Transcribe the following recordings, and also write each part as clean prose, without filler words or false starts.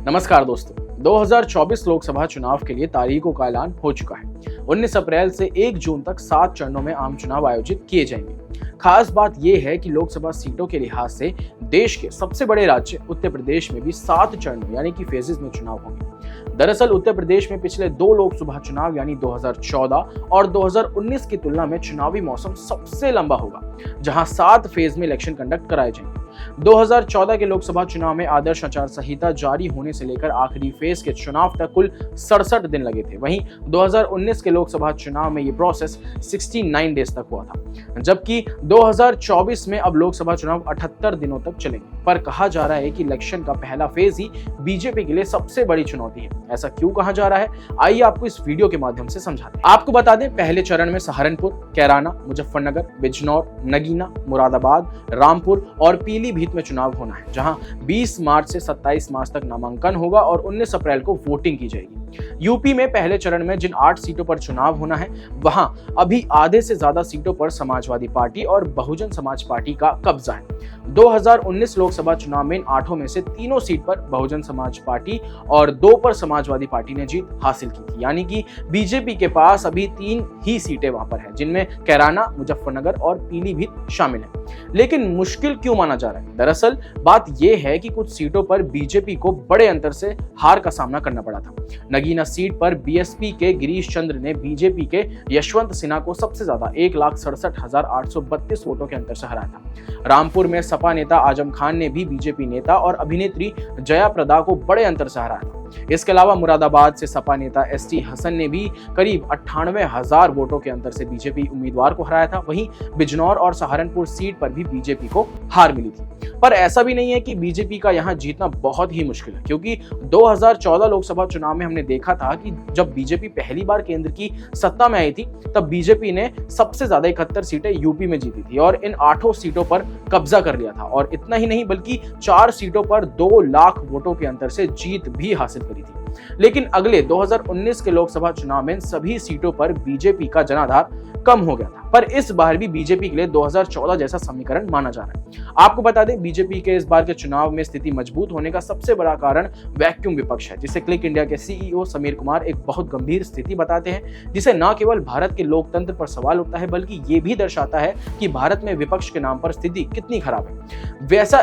नमस्कार दोस्तों, 2024 लोकसभा चुनाव के लिए तारीखों का ऐलान हो चुका है। 19 अप्रैल से 1 जून तक 7 चरणों में आम चुनाव आयोजित किए जाएंगे। खास बात यह है कि लोकसभा सीटों के लिहाज से देश के सबसे बड़े राज्य उत्तर प्रदेश में भी 7 चरणों यानी कि फेजेस में चुनाव होंगे। दरअसल उत्तर प्रदेश में पिछले 2 लोकसभा चुनाव यानी 2014 और 2019 की तुलना में चुनावी मौसम सबसे लंबा होगा, जहां 7 फेज में इलेक्शन कंडक्ट कराए जाएंगे। 2014 के लोकसभा चुनाव में आदर्श आचार संहिता जारी होने से लेकर आखिरी फेज के चुनाव तक कुल 67 दिन लगे थे। वहीं 2019 के लोकसभा चुनाव में ये प्रोसेस 69 डेज तक हुआ था, जबकि 2024 में अब लोकसभा चुनाव 78 दिनों तक चलेंगे। पर कहा जा रहा है कि इलेक्शन का पहला फेज ही बीजेपी के लिए सबसे बड़ी चुनौती है। ऐसा क्यों कहा जा रहा है, आइए आपको इस वीडियो के माध्यम से समझाते हैं। आपको बता दें, पहले चरण में सहारनपुर, कैराना, मुजफ्फरनगर, बिजनौर, नगीना, मुरादाबाद, रामपुर और पीलीभीत में चुनाव होना है, जहां 20 मार्च से 27 मार्च तक नामांकन होगा और 19 अप्रैल को वोटिंग की जाएगी। यूपी में पहले चरण में जिन 8 सीटों पर चुनाव होना है, वहां अभी आधे से ज्यादा सीटों पर समाजवादी पार्टी और बहुजन समाज पार्टी का कब्जा है। 2019 लोकसभा चुनाव में इन 8 में से 3 सीट पर बहुजन समाज पार्टी और 2 पर समाजवादी पार्टी ने जीत हासिल की थी, यानी कि बीजेपी के पास अभी 3 ही सीटें वहां पर हैं, जिनमें कैराना, मुजफ्फरनगर और पीलीभीत शामिल है। लेकिन मुश्किल क्यों माना जा रहा है? दरअसल बात यह है कि कुछ सीटों पर बीजेपी को बड़े अंतर से हार का सामना करना पड़ा था। नगीना सीट पर बीएसपी के गिरीश चंद्र ने बीजेपी के यशवंत सिन्हा को सबसे ज्यादा 1,67,832 वोटों के अंतर से हराया था। रामपुर में सपा नेता आजम खान ने भी बीजेपी नेता और अभिनेत्री जया प्रदा को बड़े अंतर से हराया था। इसके अलावा मुरादाबाद से सपा नेता एसटी हसन ने भी करीब 98,000 वोटों के अंतर से बीजेपी उम्मीदवार को हराया था। वहीं बिजनौर और सहारनपुर सीट पर भी बीजेपी को हार मिली थी। पर ऐसा भी नहीं है कि बीजेपी का यहां जीतना बहुत ही मुश्किल है, क्योंकि 2014 लोकसभा चुनाव में हमने देखा था कि जब बीजेपी पहली बार केंद्र की सत्ता में आई थी, तब बीजेपी ने सबसे ज्यादा 71 सीटें यूपी में जीती थी और इन 8 सीटों पर कब्जा कर लिया था। और इतना ही नहीं, बल्कि 4 सीटों पर 2 लाख वोटों के अंतर से जीत भी हासिल करी थी। लेकिन अगले 2019 के लोकसभा चुनाव में सभी सीटों पर बीजेपी का जनाधार कम हो गया था। पर इस बार भी बीजेपी के लिए 2014 जैसा समीकरण माना जा रहा है। आपको बता दें, बीजेपी के इस बार के चुनाव में स्थिति मजबूत होने का सबसे बड़ा कारण वैक्यूम विपक्ष है, जिसे क्लिक इंडिया के सीईओ समीर कुमार एक बहुत गंभीर स्थिति बताते हैं, जिसे न केवल भारत के लोकतंत्र पर सवाल उठता है, बल्कि ये भी दर्शाता है कि भारत में विपक्ष के नाम पर स्थिति कितनी खराब है।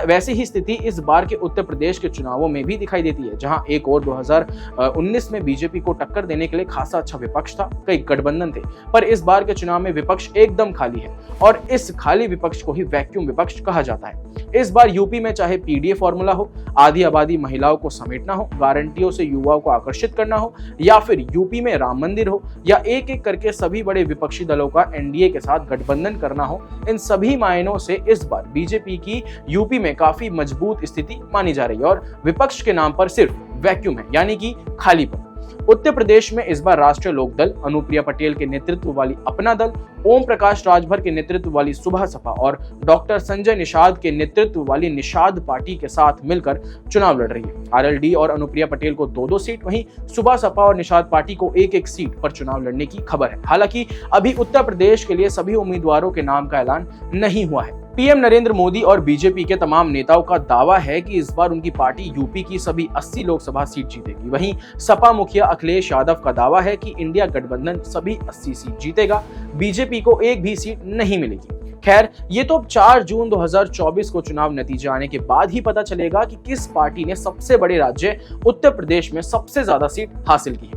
वैसी ही स्थिति इस बार के उत्तर प्रदेश के चुनावों में भी दिखाई देती है, जहां एक और 2019 में बीजेपी को टक्कर देने के लिए खासा अच्छा विपक्ष था, कई गठबंधन थे। पर इस बार के चुनाव में विपक्ष एकदम खाली है और इस खाली विपक्ष को ही वैक्यूम विपक्ष कहा जाता है। इस बार यूपी में चाहे पीडीए फॉर्मूला हो, आधी आबादी महिलाओं को समेटना हो, गारंटियों से युवाओं को आकर्षित करना हो, या फिर यूपी में राम मंदिर हो, या एक एक करके सभी बड़े विपक्षी दलों का एनडीए के साथ गठबंधन करना हो, इन सभी मायनों से इस बार बीजेपी की यूपी में काफी मजबूत स्थिति मानी जा रही है और विपक्ष के नाम पर सिर्फ वैक्यूम है, यानी कि खालीपन। उत्तर प्रदेश में इस बार राष्ट्रीय लोकदल, अनुप्रिया पटेल के नेतृत्व वाली अपना दल, ओम प्रकाश राजभर के नेतृत्व वाली सुभा सपा और डॉक्टर संजय निषाद के नेतृत्व वाली निषाद पार्टी के साथ मिलकर चुनाव लड़ रही है। आरएलडी और अनुप्रिया पटेल को 2-2 सीट, वहीं सुभा सपा और निषाद पार्टी को 1-1 सीट पर चुनाव लड़ने की खबर है। हालांकि अभी उत्तर प्रदेश के लिए सभी उम्मीदवारों के नाम का ऐलान नहीं हुआ है। पीएम नरेंद्र मोदी और बीजेपी के तमाम नेताओं का दावा है कि इस बार उनकी पार्टी यूपी की सभी 80 लोकसभा सीट जीतेगी। वहीं सपा मुखिया अखिलेश यादव का दावा है कि इंडिया गठबंधन सभी 80 सीट जीतेगा, बीजेपी को एक भी सीट नहीं मिलेगी। खैर, ये तो 4 जून 2024 को चुनाव नतीजे आने के बाद ही पता चलेगा कि किस पार्टी ने सबसे बड़े राज्य उत्तर प्रदेश में सबसे ज्यादा सीट हासिल की है।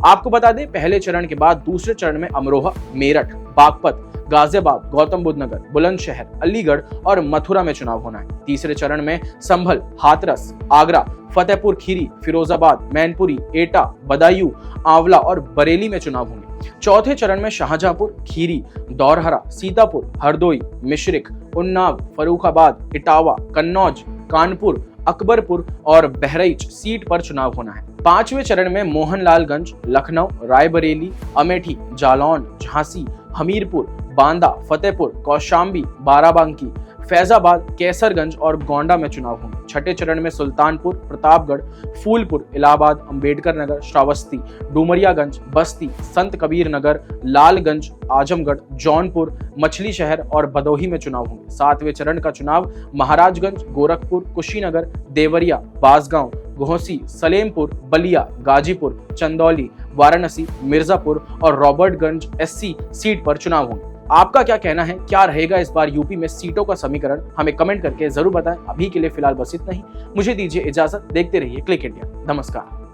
आपको बता दें, पहले चरण के बाद दूसरे चरण में अमरोहा, मेरठ, बागपत, गाजियाबाद, गौतम बुद्ध नगर, बुलंदशहर, अलीगढ़ और मथुरा में चुनाव होना है। तीसरे चरण में संभल, हाथरस, आगरा, फतेहपुर खीरी, फिरोजाबाद, मैनपुरी, एटा, बदायूं, आंवला और बरेली में चुनाव होंगे। चौथे चरण में शाहजहांपुर, खीरी, दौरहरा, सीतापुर, हरदोई, मिश्रिख, उन्नाव, फर्रुखाबाद, इटावा, कन्नौज, कानपुर, अकबरपुर और बहराइच सीट पर चुनाव होना है। 5वें चरण में मोहनलालगंज, लखनऊ, रायबरेली, अमेठी, जालौन, झांसी, हमीरपुर, बांदा, फतेहपुर, कौशाम्बी, बाराबंकी, फैजाबाद, कैसरगंज और गोंडा में चुनाव होंगे। छठे चरण में सुल्तानपुर, प्रतापगढ़, फूलपुर, इलाहाबाद, अंबेडकर नगर, श्रावस्ती, डुमरियागंज, बस्ती, संत कबीर नगर, लालगंज, आजमगढ़, जौनपुर, मछली शहर और भदोही में चुनाव होंगे। 7वें चरण का चुनाव महाराजगंज, गोरखपुर, कुशीनगर, देवरिया, बांसगांव, घोसी, सलेमपुर, बलिया, गाजीपुर, चंदौली, वाराणसी, मिर्जापुर और रॉबर्टगंज एससी सीट पर चुनाव होंगे। आपका क्या कहना है? क्या रहेगा इस बार यूपी में सीटों का समीकरण? हमें कमेंट करके जरूर बताएं। अभी के लिए फिलहाल बस इतना ही। मुझे दीजिए इजाजत। देखते रहिए क्लिक इंडिया। नमस्कार।